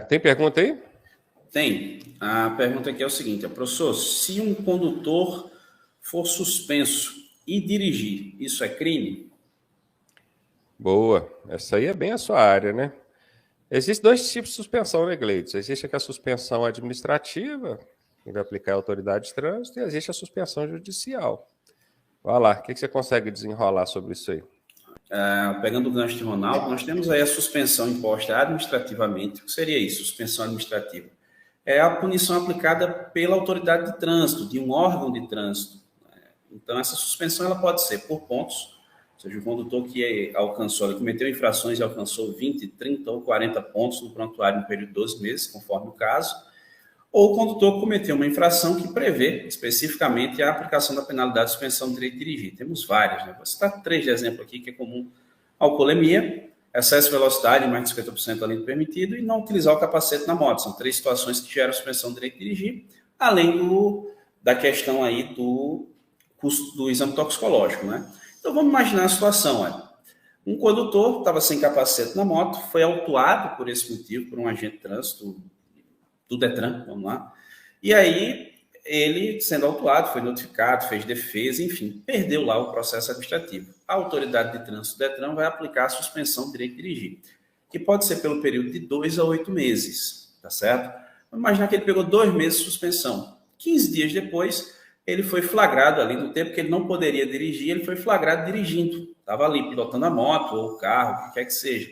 Tem pergunta aí? Tem. A pergunta aqui é o seguinte, professor, se um condutor for suspenso e dirigir, isso é crime? Boa. Essa aí é bem a sua área, né? Existem dois tipos de suspensão, né, Gleides? Existe a suspensão administrativa, que vai aplicar a autoridade de trânsito, e existe a suspensão judicial. Vai lá, o que você consegue desenrolar sobre isso aí? Pegando o gancho de Ronaldo, nós temos aí a suspensão imposta administrativamente. O que seria isso, suspensão administrativa? É a punição aplicada pela autoridade de trânsito, de um órgão de trânsito. Então, essa suspensão ela pode ser por pontos, ou seja, o condutor que alcançou, ele cometeu infrações e alcançou 20, 30 ou 40 pontos no prontuário no período de 12 meses, conforme o caso, ou o condutor cometeu uma infração que prevê especificamente a aplicação da penalidade de suspensão do direito de dirigir. Temos várias, né? Vou citar 3 de exemplo aqui, que é comum: alcoolemia, excesso de velocidade, mais de 50% além do permitido, e não utilizar o capacete na moto. São 3 situações que geram suspensão do direito de dirigir, além da questão aí do custo do exame toxicológico, né? Então vamos imaginar a situação, olha. Um condutor estava sem capacete na moto, foi autuado por esse motivo, por um agente de trânsito do Detran, vamos lá. E aí, ele, sendo autuado, foi notificado, fez defesa, enfim, perdeu lá o processo administrativo. A autoridade de trânsito do Detran vai aplicar a suspensão do direito de dirigir, que pode ser pelo período de 2 a 8 meses, tá certo? Vamos imaginar que ele pegou 2 meses de suspensão. 15 dias depois, ele foi flagrado ali, no tempo que ele não poderia dirigir, ele foi flagrado dirigindo. Estava ali pilotando a moto ou o carro, o que quer que seja.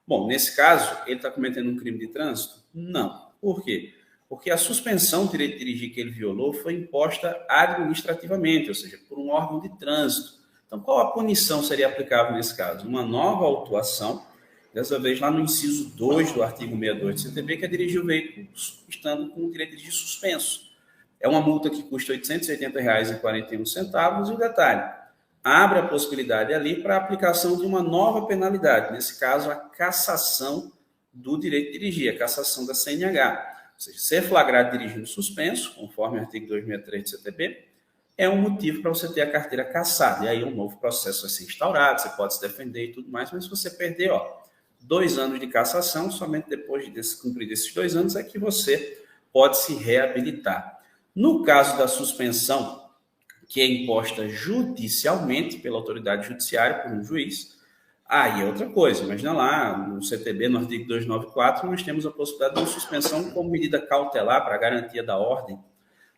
Bom, nesse caso, ele está cometendo um crime de trânsito? Não. Por quê? Porque a suspensão do direito de dirigir que ele violou foi imposta administrativamente, ou seja, por um órgão de trânsito. Então, qual a punição seria aplicável nesse caso? Uma nova autuação, dessa vez lá no inciso 2 do artigo 62 do CTB, que é dirigir o veículo estando com o direito de dirigir suspenso. É uma multa que custa R$ 880,41, e o detalhe, abre a possibilidade ali para a aplicação de uma nova penalidade, nesse caso, a cassação do direito de dirigir, a cassação da CNH. Ou seja, ser flagrado dirigindo suspenso, conforme o artigo 263 do CTB, é um motivo para você ter a carteira cassada. E aí um novo processo vai ser instaurado, você pode se defender e tudo mais, mas se você perder, 2 anos de cassação, somente depois de cumprir esses 2 anos é que você pode se reabilitar. No caso da suspensão, que é imposta judicialmente pela autoridade judiciária, por um juiz, aí é outra coisa. Imagina lá, no CTB, no artigo 294, nós temos a possibilidade de uma suspensão como medida cautelar para a garantia da ordem.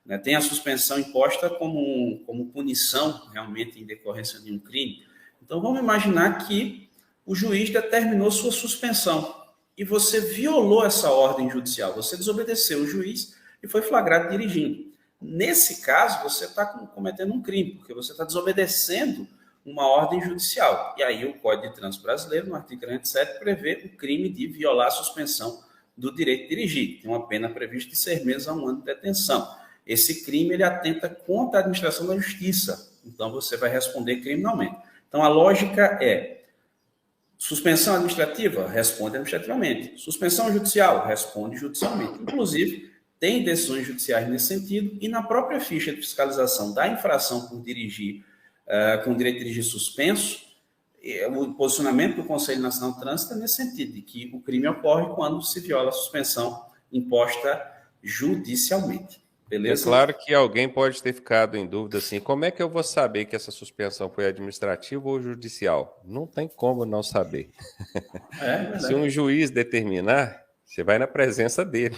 Né? Tem a suspensão imposta como punição, realmente, em decorrência de um crime. Então, vamos imaginar que o juiz determinou sua suspensão e você violou essa ordem judicial, você desobedeceu o juiz e foi flagrado dirigindo. Nesse caso, você está cometendo um crime, porque você está desobedecendo uma ordem judicial. E aí o Código de Trânsito Brasileiro, no artigo 47, prevê o crime de violar a suspensão do direito de dirigir. Tem uma pena prevista de 6 meses a 1 ano de detenção. Esse crime ele atenta contra a administração da justiça. Então você vai responder criminalmente. Então a lógica é: suspensão administrativa? Responde administrativamente. Suspensão judicial? Responde judicialmente. Inclusive, tem decisões judiciais nesse sentido, e na própria ficha de fiscalização da infração por dirigir com direito de dirigir suspenso, o posicionamento do Conselho Nacional de Trânsito é nesse sentido, de que o crime ocorre quando se viola a suspensão imposta judicialmente. Beleza? É claro que alguém pode ter ficado em dúvida assim, como é que eu vou saber que essa suspensão foi administrativa ou judicial? Não tem como não saber. Se um juiz determinar, você vai na presença dele.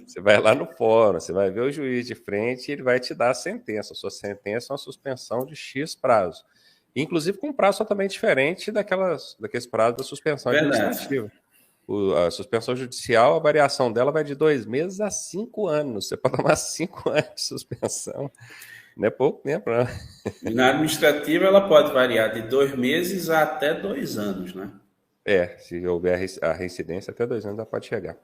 Você vai lá no fórum, você vai ver o juiz de frente e ele vai te dar a sentença. A sua sentença é uma suspensão de X prazo. Inclusive com um prazo totalmente diferente daqueles prazos da suspensão administrativa. A suspensão judicial, a variação dela vai de 2 meses a 5 anos. Você pode tomar 5 anos de suspensão. Não é pouco tempo, não. E na administrativa, ela pode variar de 2 meses a até 2 anos, né? Se houver a reincidência, até 2 anos ela pode chegar.